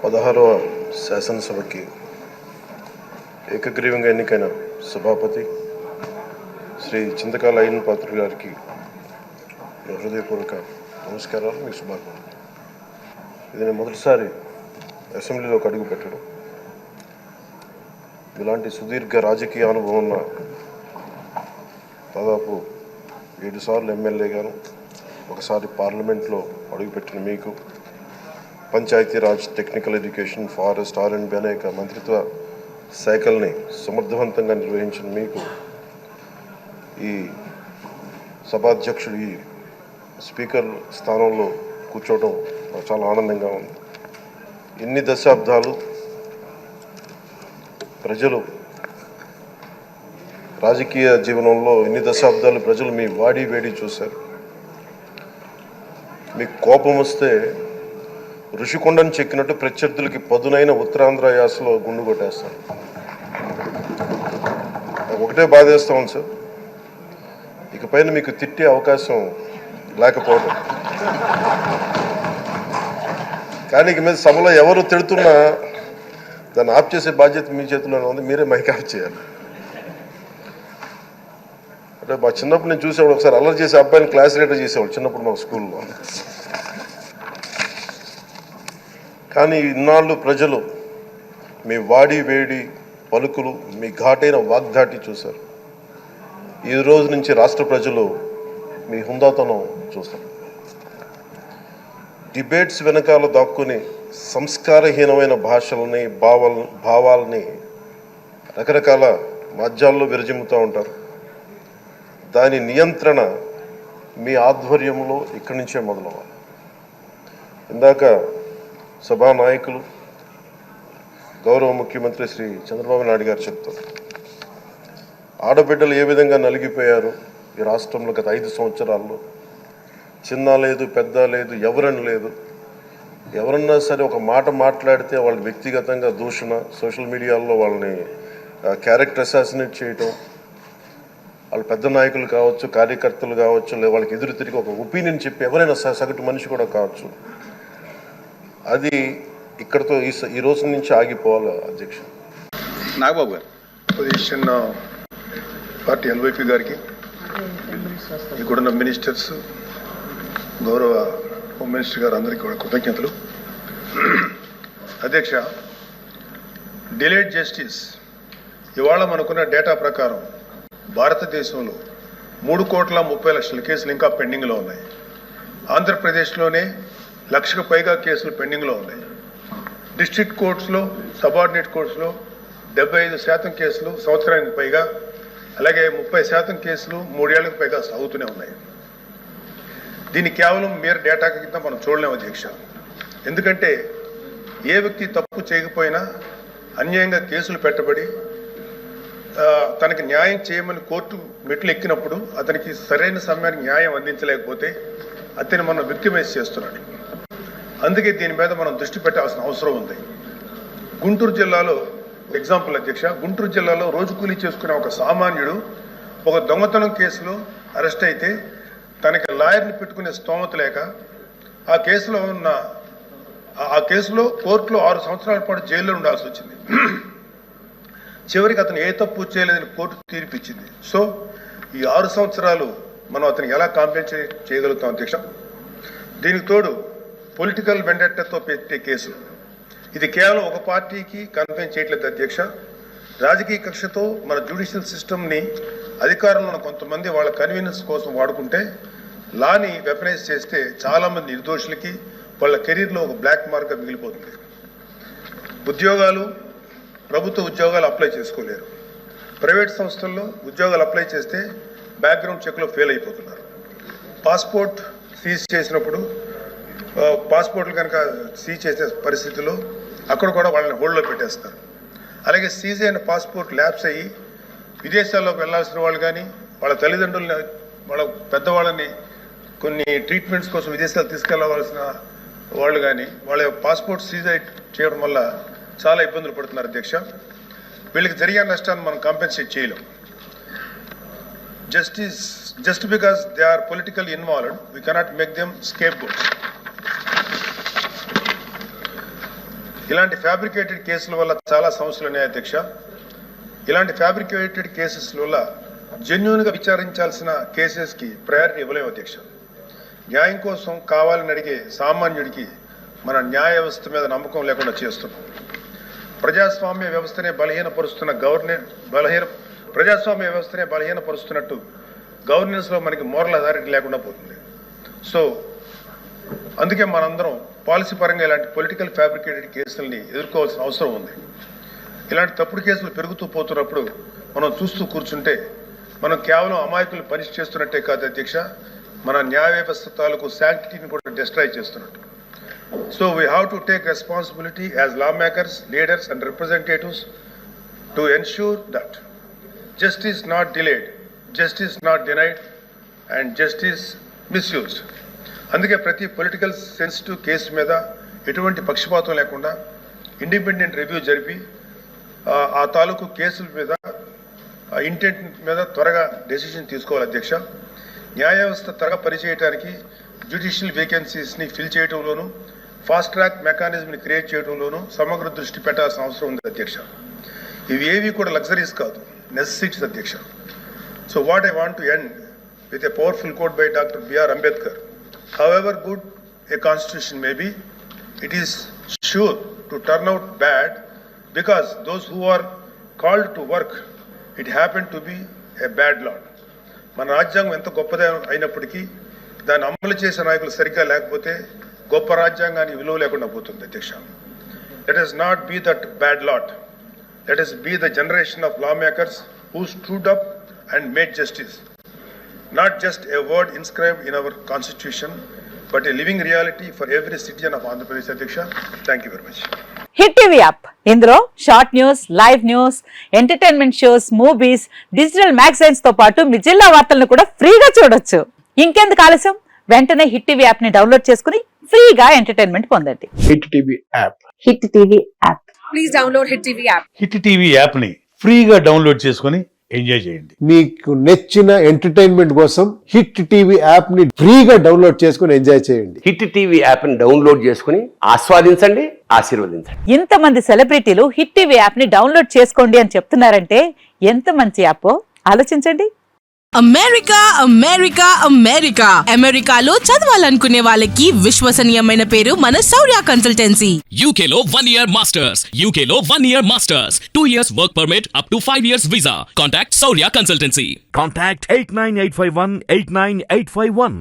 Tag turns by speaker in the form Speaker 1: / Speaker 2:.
Speaker 1: 16వ శాసనసభకి ఏకగ్రీవంగా ఎన్నికైన సభాపతి శ్రీ చింతకాల అయ్యన్న పాత్రుడు గారికి హృదయపూర్వక నమస్కారాలు, మీకు శుభాకాంక్షలు. ఇది నేను మొదటిసారి అసెంబ్లీలోకి అడుగు పెట్టడం. ఇలాంటి సుదీర్ఘ రాజకీయ అనుభవం ఉన్న దాదాపు 7 సార్లు ఎమ్మెల్యేగాను, ఒకసారి పార్లమెంట్లో అడుగుపెట్టిన మీకు, Panchayati Raj, technical education, forest, R&B అనేక మంత్రిత్వ శాఖల్ని సమర్థవంతంగా నిర్వహించిన మీకు ఈ సభాధ్యక్షుడు, ఈ స్పీకర్ స్థానంలో కూర్చోవడం నాకు చాలా ఆనందంగా ఉంది. ఇన్ని దశాబ్దాలు ప్రజలు రాజకీయ జీవనంలో ప్రజలు మీ వాడి వేడి చూశారు. మీకు కోపం వస్తే ఋషికొండను చెక్కినట్టు ప్రత్యర్థులకి పదునైన ఉత్తరాంధ్ర యాసలో గుండు కొట్టేస్తారు. ఒకటే బాధేస్తా ఉంది సార్, ఇకపైన మీకు తిట్టే అవకాశం లేకపోవడం. కానీ ఇక మీద సభలో ఎవరు తిడుతున్నా దాన్ని ఆఫ్ చేసే బాధ్యత మీ చేతిలోనే ఉంది. మీరే మైక్ ఆఫ్ చేయాలి. అంటే మా చిన్నప్పుడు నేను చూసేవాడు, ఒకసారి అల్లరి చేసే అబ్బాయిని క్లాస్ లీడర్ చేసేవాడు చిన్నప్పుడు మా స్కూల్లో. కానీ ఇన్నాళ్ళు ప్రజలు మీ వాడి వేడి పలుకులు, మీ ఘాటైన వాగ్ధాటి చూశారు. ఈ రోజు నుంచి రాష్ట్ర ప్రజలు మీ హుందాతనం చూస్తారు. డిబేట్స్ వెనకాల దాక్కుని సంస్కారహీనమైన భాషలని, భావాలని రకరకాల మాధ్యాల్లో విరజిమ్ముతూ ఉంటారు. దాని నియంత్రణ మీ ఆధ్వర్యంలో ఇక్కడి నుంచే మొదలవ్వాలి. ఇందాక సభా నాయకులు, గౌరవ ముఖ్యమంత్రి శ్రీ చంద్రబాబు నాయుడు గారు చెప్తారు, ఆడబిడ్డలు ఏ విధంగా నలిగిపోయారు ఈ రాష్ట్రంలో గత 5 సంవత్సరాల్లో. చిన్న లేదు, పెద్ద లేదు, ఎవరని లేదు. ఎవరన్నా సరే ఒక మాట మాట్లాడితే వాళ్ళని వ్యక్తిగతంగా దూషణ, సోషల్ మీడియాలో వాళ్ళని క్యారెక్టర్ అసాసినేట్ చేయటం, వాళ్ళు పెద్ద నాయకులు కావచ్చు, కార్యకర్తలు కావచ్చు, లేదా వాళ్ళకి ఎదురు తిరిగి ఒక ఒపీనియన్ చెప్పి ఎవరైనా సగటు మనిషి కూడా కావచ్చు, అది ఇక్కడతో ఈ రోజు నుంచి ఆగిపోవాలి. అధ్యక్ష
Speaker 2: నాగబాబు గారు,
Speaker 3: పొజిషన్ పార్టీ ఎల్వైపీ గారికి, ఇక్కడున్న మినిస్టర్స్, గౌరవ హోమ్ మినిస్టర్ గారు, అందరికీ కూడా కృతజ్ఞతలు. అధ్యక్ష, డిలేడ్ జస్టిస్ ఇవాళ మనకున్న డేటా ప్రకారం భారతదేశంలో 3,30,00,000 కేసులు ఇంకా పెండింగ్లో ఉన్నాయి. ఆంధ్రప్రదేశ్లోనే 1,00,000కు పైగా కేసులు పెండింగ్లో ఉన్నాయి. డిస్ట్రిక్ట్ కోర్ట్స్లో, సబార్డినేట్ కోర్ట్స్లో 75% కేసులు సంవత్సరానికి పైగా, అలాగే 30% కేసులు 3 ఏళ్లకు పైగా సాగుతూనే ఉన్నాయి. దీన్ని కేవలం మీరు డేటా కింద మనం చూడలేము అధ్యక్ష. ఎందుకంటే ఏ వ్యక్తి తప్పు చేయకపోయినా అన్యాయంగా కేసులు పెట్టబడి తనకి న్యాయం చేయమని కోర్టు మెట్లు ఎక్కినప్పుడు అతనికి సరైన సమయానికి న్యాయం అందించలేకపోతే అతన్ని మనం విక్టిమైజ్ చేస్తున్నాడు. అందుకే దీని మీద మనం దృష్టి పెట్టాల్సిన అవసరం ఉంది. గుంటూరు జిల్లాలో ఎగ్జాంపుల్ అధ్యక్ష, గుంటూరు జిల్లాలో రోజు కూలీ చేసుకునే ఒక సామాన్యుడు ఒక దొంగతనం కేసులో అరెస్ట్ అయితే తనకి లాయర్ని పెట్టుకునే స్తోమత లేక ఆ కేసులో కోర్టులో 6 సంవత్సరాల పాటు జైల్లో ఉండాల్సి వచ్చింది. చివరికి అతను ఏ తప్పు చేయలేదని కోర్టు తీర్పిచ్చింది. సో ఈ 6 సంవత్సరాలు మనం అతనికి ఎలా కాంపెన్సేట్ చేయగలుగుతాం అధ్యక్ష? దీనికి తోడు పొలిటికల్ వెండెట్టాతో పెట్టే కేసులు, ఇది కేవలం ఒక పార్టీకి కన్ఫైన్ చేయట్లేదు అధ్యక్ష. రాజకీయ కక్షతో మన జ్యుడిషియల్ సిస్టమ్ని అధికారంలో ఉన్న కొంతమంది వాళ్ళ కన్వీనియన్స్ కోసం వాడుకుంటే లాని వెపనైజ్ చేస్తే చాలామంది నిర్దోషులకి వాళ్ళ కెరీర్లో ఒక బ్లాక్ మార్క్గా మిగిలిపోతుంది. ఉద్యోగాలు, ప్రభుత్వ ఉద్యోగాలు అప్లై చేసుకోలేరు. ప్రైవేట్ సంస్థల్లో ఉద్యోగాలు అప్లై చేస్తే బ్యాక్గ్రౌండ్ చెక్లో ఫెయిల్ అయిపోతున్నారు. పాస్పోర్ట్ సీజ్ చేసినప్పుడు పాస్పోర్ట్లు కనుక సీజ్ చేసే పరిస్థితుల్లో అక్కడ కూడా వాళ్ళని హోల్డ్లో పెట్టేస్తారు. అలాగే సీజ్ అయిన పాస్పోర్ట్ ల్యాప్స్ అయ్యి విదేశాల్లోకి వెళ్లాల్సిన వాళ్ళు కానీ, వాళ్ళ తల్లిదండ్రులని, వాళ్ళ పెద్దవాళ్ళని కొన్ని ట్రీట్మెంట్స్ కోసం విదేశాలు తీసుకెళ్లవలసిన వాళ్ళు కానీ వాళ్ళ పాస్పోర్ట్ సీజ్ చేయడం వల్ల చాలా ఇబ్బందులు పడుతున్నారు అధ్యక్ష. వీళ్ళకి జరిగే నష్టాన్ని మనం కాంపెన్సేట్ చేయలేం. just because they are politically involved, we cannot make them scapegoats. ఇలాంటి ఫ్యాబ్రికేటెడ్ కేసుల వల్ల చాలా సమస్యలు ఉన్నాయి అధ్యక్ష. ఇలాంటి ఫ్యాబ్రికేటెడ్ కేసెస్ వల్ల జెన్యూన్గా విచారించాల్సిన కేసెస్కి ప్రయారిటీ ఇవ్వలేము అధ్యక్ష. న్యాయం కోసం కావాలని అడిగే సామాన్యుడికి మన న్యాయ వ్యవస్థ మీద నమ్మకం లేకుండా చేస్తున్నాం. ప్రజాస్వామ్య వ్యవస్థనే బలహీనపరుస్తున్నట్టు గవర్నెన్స్లో మనకి మోరల్ అథారిటీ లేకుండా పోతుంది. సో అందుకే మనందరం పాలసీ పరంగా ఇలాంటి పొలిటికల్ ఫ్యాబ్రికేటెడ్ కేసుల్ని ఎదుర్కోవాల్సిన అవసరం ఉంది. ఇలాంటి తప్పుడు కేసులు పెరుగుతూ పోతున్నప్పుడు మనం చూస్తూ కూర్చుంటే మనం కేవలం అమాయకులు పనిష్ చేస్తున్నట్టే కాదు అధ్యక్ష, మన న్యాయ వ్యవస్థ తాలూకు శాంక్టిటీని కూడా డిస్ట్రాయ్ చేస్తున్నట్టు. So we have to take responsibility as lawmakers, leaders and representatives to ensure that justice not delayed, justice not denied and justice misused. అందుకే ప్రతి పొలిటికల్ సెన్సిటివ్ కేసు మీద ఎటువంటి పక్షపాతం లేకుండా ఇండిపెండెంట్ రివ్యూ జరిపి ఆ తాలూకు కేసుల మీద ఇంటెంట్ మీద త్వరగా డెసిషన్ తీసుకోవాలి అధ్యక్ష. న్యాయ వ్యవస్థ త్వరగా పనిచేయడానికి జ్యుడిషియల్ వేకెన్సీస్ని ఫిల్ చేయడంలోనూ ఫాస్ట్ ట్రాక్ మెకానిజంని క్రియేట్ చేయడంలోనూ సమగ్ర దృష్టి పెట్టాల్సిన అవసరం ఉంది అధ్యక్ష. ఇవి ఏవి కూడా లగ్జరీస్ కాదు, నెసెసిటీస్ అధ్యక్ష. So what I want to end with a powerful quote by doctor B R Ambedkar. However good a constitution may be, it is sure to turn out bad because those who are called to work, it happened to be a bad law. మన రాజ్యాంగం ఎంత గొప్పదే అయినప్పటికీ దాన్ని అమలు చేసే నాయకులు సరిగ్గా లేకపోతే గొప్ప రాజ్యాంగానికి విలువ లేకుండా పోతుంది అధ్యక్ష. Let us not be that bad lot. Let us be the generation of lawmakers who stood up and made justice. Not just a word inscribed in our constitution, but a living reality for every citizen of Andhra Pradesh. Adhyaksha, thank you very much.
Speaker 4: Hit TV app, ఇందులో short news, live news, entertainment shows, movies, digital magazines తో పాటు మీ జిల్లా వార్తలను కూడా ఫ్రీగా చూడొచ్చు. ఇంకెందుకు ఆలస్యం, వెంటనే హిట్ టీవీ యాప్ ని డౌన్లోడ్ చేసుకుని ఫ్రీగా ఎంటర్టైన్మెంట్ పొందండి.
Speaker 5: Hit TV app.
Speaker 4: Hit TV app.
Speaker 6: Please download hit TV app.
Speaker 7: Hit TV app ని ఫ్రీగా డౌన్లోడ్ చేసుకుని ఎంజాయ్ చేయండి.
Speaker 5: మీకు నచ్చిన ఎంటర్టైన్మెంట్ కోసం హిట్ టీవీ యాప్ ని ఫ్రీగా డౌన్లోడ్ చేసుకుని ఎంజాయ్ చేయండి.
Speaker 8: హిట్ టీవీ యాప్ ని డౌన్లోడ్ చేసుకుని ఆస్వాదించండి, ఆశీర్వదించండి.
Speaker 4: ఇంతమంది సెలబ్రిటీలు హిట్ టీవీ యాప్ ని డౌన్లోడ్ చేసుకోండి అని చెప్తున్నారంటే ఎంత మంచి యాప్ ఆలోచించండి.
Speaker 6: అమెరికా అమెరికా అమెరికా అమెరికాలో చదవాలనుకునే వాళ్ళకి విశ్వసనీయమైన పేరు మన శౌర్య కన్సల్టెన్సీ.
Speaker 9: UK లో 1 year masters, UK లో 1 year masters, 2 years work permit up to 5 years visa. Contact Saurya Consultancy.
Speaker 10: Contact 89851 89851.